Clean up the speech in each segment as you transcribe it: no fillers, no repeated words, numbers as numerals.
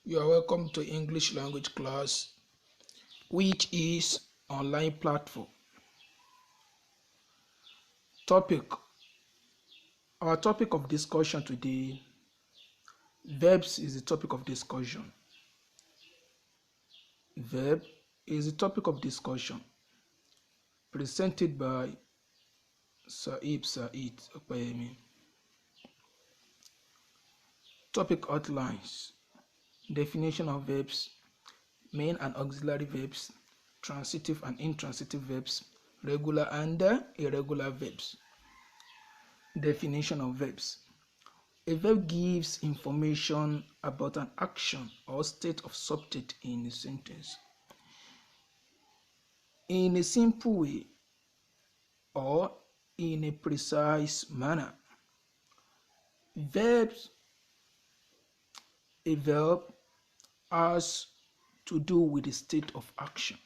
You are welcome to English language class, which is online platform. Our topic of discussion today, verbs is the topic of discussion. Verb is the topic of discussion, presented by Said Okpayemi. Topic outlines: definition of verbs, main and auxiliary verbs, transitive and intransitive verbs, regular and irregular verbs. Definition of verbs. A verb gives information about an action or state of subject in a sentence in a simple way or in a precise manner. A verb has to do with the state of action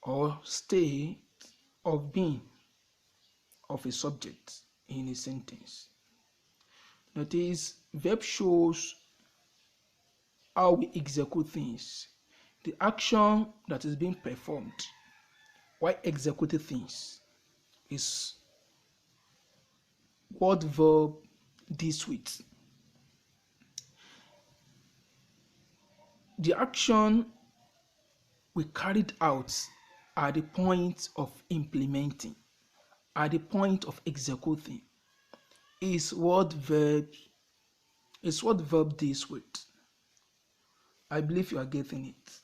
or state of being of a subject in a sentence. That is, verb shows how we execute things, the action that is being performed while executing things is what verb deals with. The action we carried out at the point of implementing, at the point of executing, is what verb deals with. I believe you are getting it.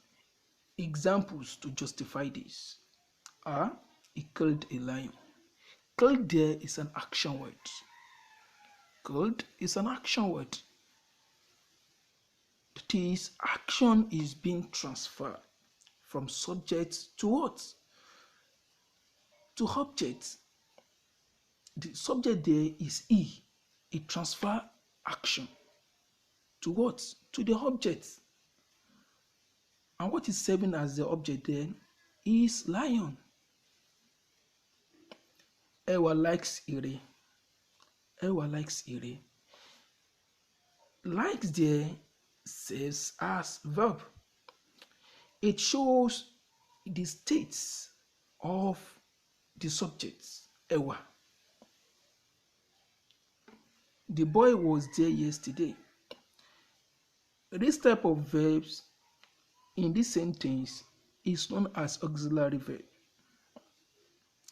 Examples to justify this are: he killed a lion. Killed there is an action word. Killed is an action word. That is, action is being transferred from subject to what? To object. The subject there is he. It transfer action to what? To the object. And what is serving as the object then is lion. Ewa likes Ire. Ewa likes Ire. Likes there serves as verb. It shows the states of the subjects. Ewa. The boy was there yesterday. This type of verbs in this sentence is known as auxiliary verb.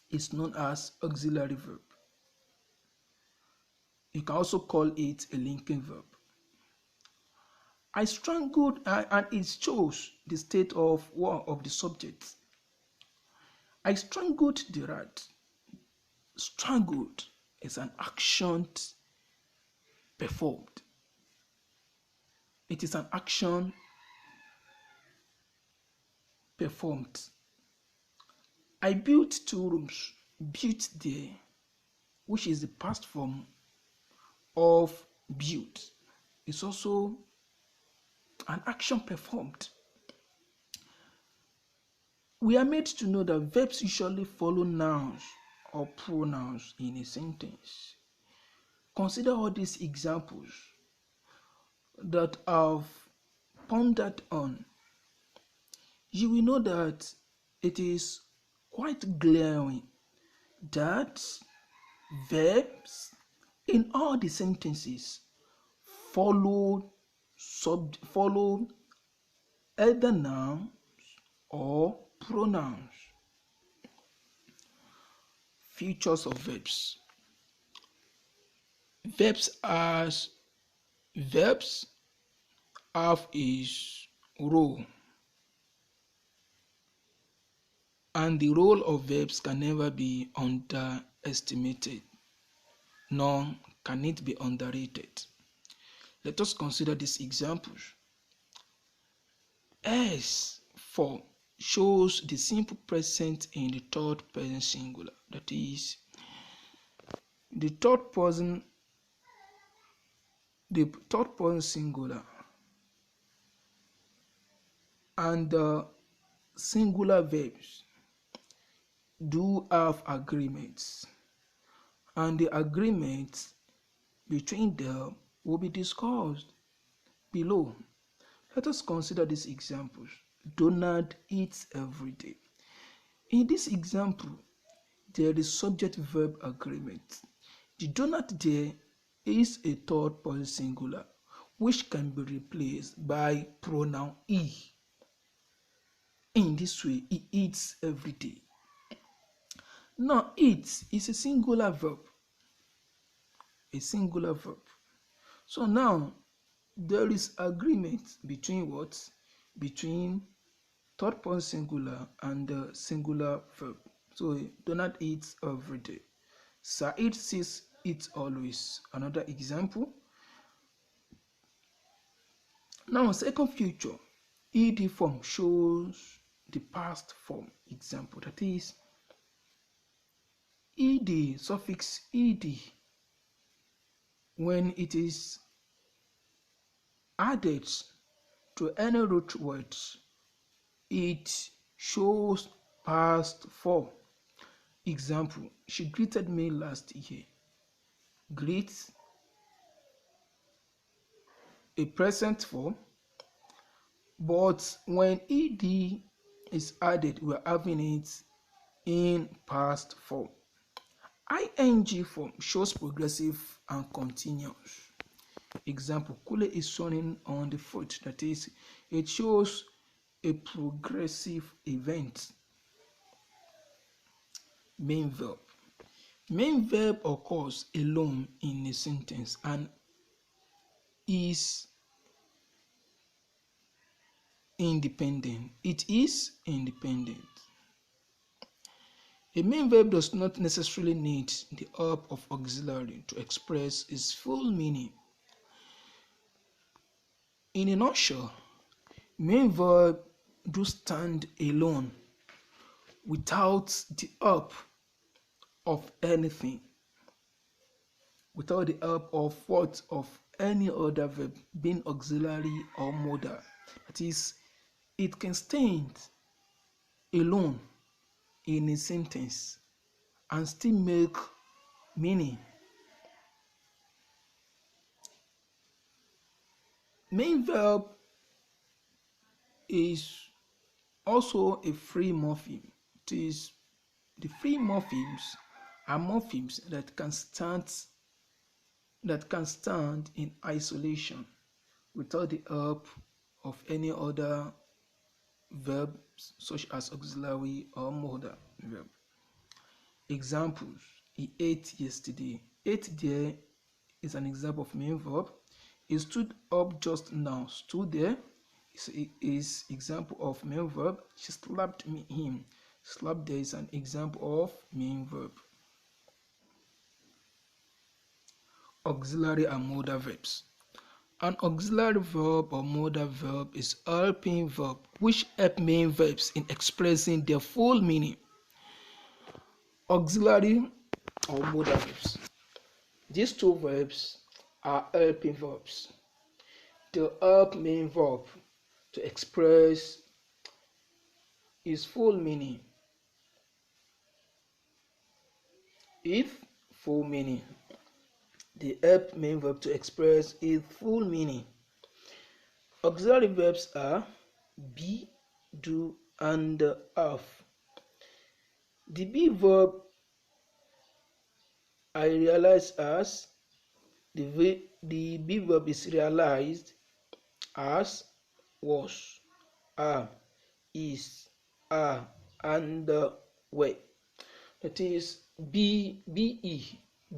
It's known as auxiliary verb. You can also call it a linking verb. I strangled, and it shows the state of the subject. I strangled the rat. Strangled is an action performed. It is an action performed. I built 2 rooms. Built there, which is the past form of built, is also an action performed. We are made to know that verbs usually follow nouns or pronouns in a sentence. Consider all these examples that I've pondered on. You will know that it is quite glaring that verbs in all the sentences follow either nouns or pronouns. Features of verbs. Verbs have its role, and the role of verbs can never be underestimated, nor can it be underrated. Let us consider these examples. S for shows the simple present in the third person singular. That is, the third person singular and the singular verbs do have agreements, and the agreements between them will be discussed. below. Let us consider these examples. Donald eats every day. In this example, there is subject-verb agreement. The Donald there is a third person singular, which can be replaced by pronoun he. In this way, he eats every day. Now, eat is a singular verb. A singular verb. So now, there is agreement between what? Between third person singular and the singular verb. So Donald eats every day. Said says eats always. Another example. Now second future, ed form shows the past form. Example, that is ed, suffix ed, when it is added to any root words, it shows past form. Example, she greeted me last year. Greet, a present form, but when ed is added, we're having it in past form. Ing form shows progressive and continuous. Example, Kule is running on the foot. That is, it shows a progressive event. Main verb. Main verb occurs alone in a sentence and is independent. It is independent. A main verb does not necessarily need the help of auxiliary to express its full meaning. In a nutshell, main verb do stand alone without the help of anything, without the help of what? Of any other verb, being auxiliary or modal. That is, it can stand alone in a sentence and still make meaning. Main verb is also a free morpheme. It is the free morphemes are morphemes that can stand in isolation without the help of any other verbs such as auxiliary or modal verb. Examples: he ate yesterday. Ate there is an example of main verb. He stood up just now. Stood there is example of main verb. She slapped him. Slap there is an example of main verb. Auxiliary and modal verbs. An auxiliary verb or modal verb is a helping verb which help main verbs in expressing their full meaning. Auxiliary or modal verbs. These two verbs are helping verbs. They help main verb to express its full meaning. If full meaning. They help main verb to express its full meaning. Auxiliary verbs are be, do, and have. The be verb I realize as the be verb is realized as was, are, is, are, and were. That is, be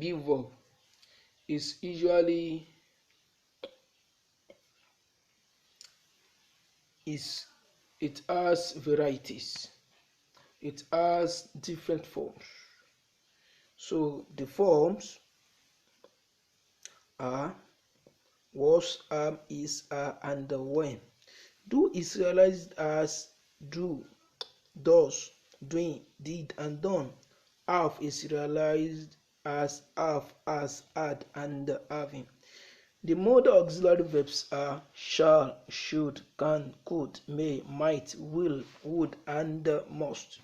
verb is usually it has varieties. It has different forms. So the forms are was, is, are, and when. Do is realized as do, does, doing, did, and done. Have is realized as have, as, had, and having. The modal auxiliary verbs are shall, should, can, could, may, might, will, would, and must.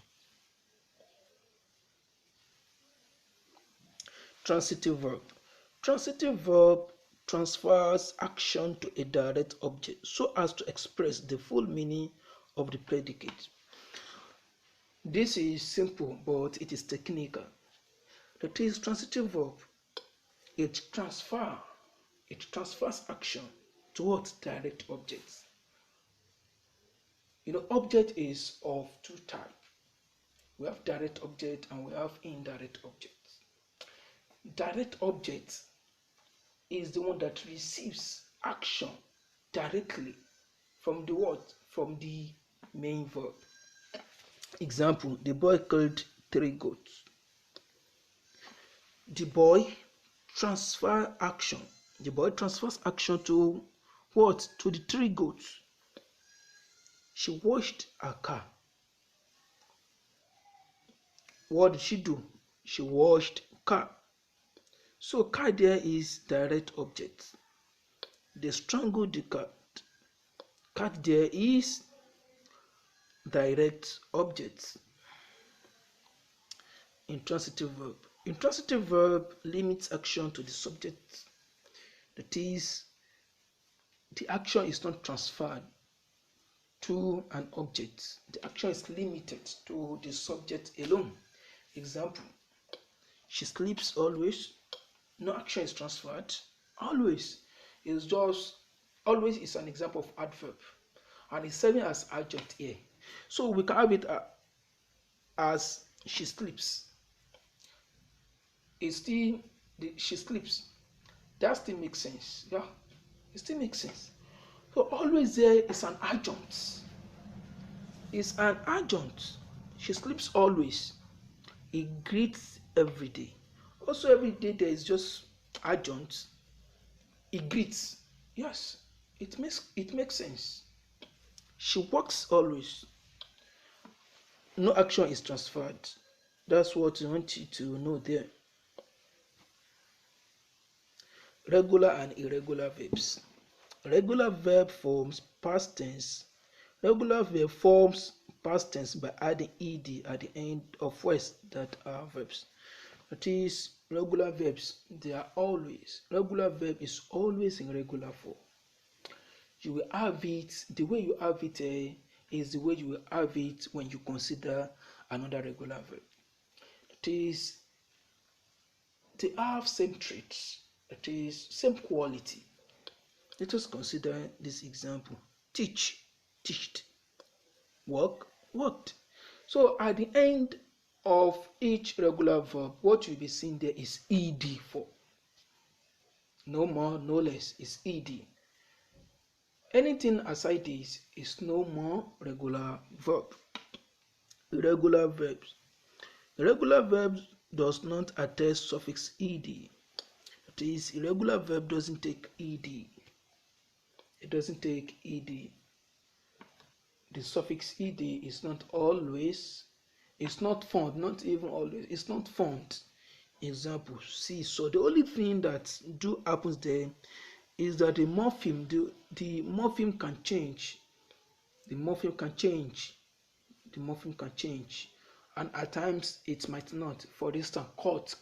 Transitive verb. Transitive verb transfers action to a direct object so as to express the full meaning of the predicate. This is simple, but it is technical. That is, transitive verb, it transfers action to what? Direct objects. Object is of two types. We have direct object and we have indirect objects. Direct object is the one that receives action directly from the what? From the main verb. Example, the boy killed 3 goats. The boy transfers action. The boy transfers action to what? To the 3 goats. She washed her car. What did she do? She washed car. So car there is direct object. They strangled the cat. Cat there is direct object. Intransitive verb. Intransitive verb limits action to the subject. That is, the action is not transferred to an object. The action is limited to the subject alone. Example, she sleeps always. No action is transferred. Always is just always is an example of adverb, and it's serving as adjunct here. So we can have it as she sleeps. It's still she sleeps. That still makes sense. Yeah, it still makes sense. So always there is an adjunct. It's an adjunct. She sleeps always. He greets every day. Also, every day there is just adjunct. He greets. Yes, it makes sense. She works always. No action is transferred. That's what I want you to know there. Regular and irregular verbs. Regular verb forms past tense. Regular verb forms past tense by adding ed at the end of words that are verbs. That is, regular verbs, they are always. Regular verb is always in regular form. You will have it, the way you have it is the way you will have it when you consider another regular verb. That is, they have same traits. That is, same quality. Let us consider this example. Teach, teached. Work, worked. So at the end of each regular verb, what you'll be seeing there is ed for. No more, no less, is ed. Anything aside this is no more regular verb. Irregular verbs. Irregular verbs does not attach suffix ed. That is, irregular verb doesn't take ed. It doesn't take ed. The suffix ed is not always, it's not found, not even always, it's not found. Example, see, so the only thing that do happens there is that the morpheme can change. The morpheme can change. The morpheme can change. And at times it might not. For instance, cut,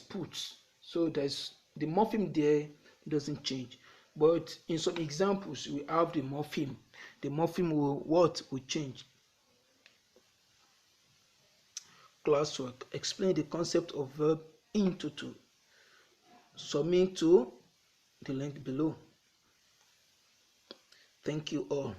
put. So there's the morpheme there doesn't change. But in some examples, we have the morpheme. The morpheme will change. Classwork. Explain the concept of verb in total. Submit to the link below. Thank you all.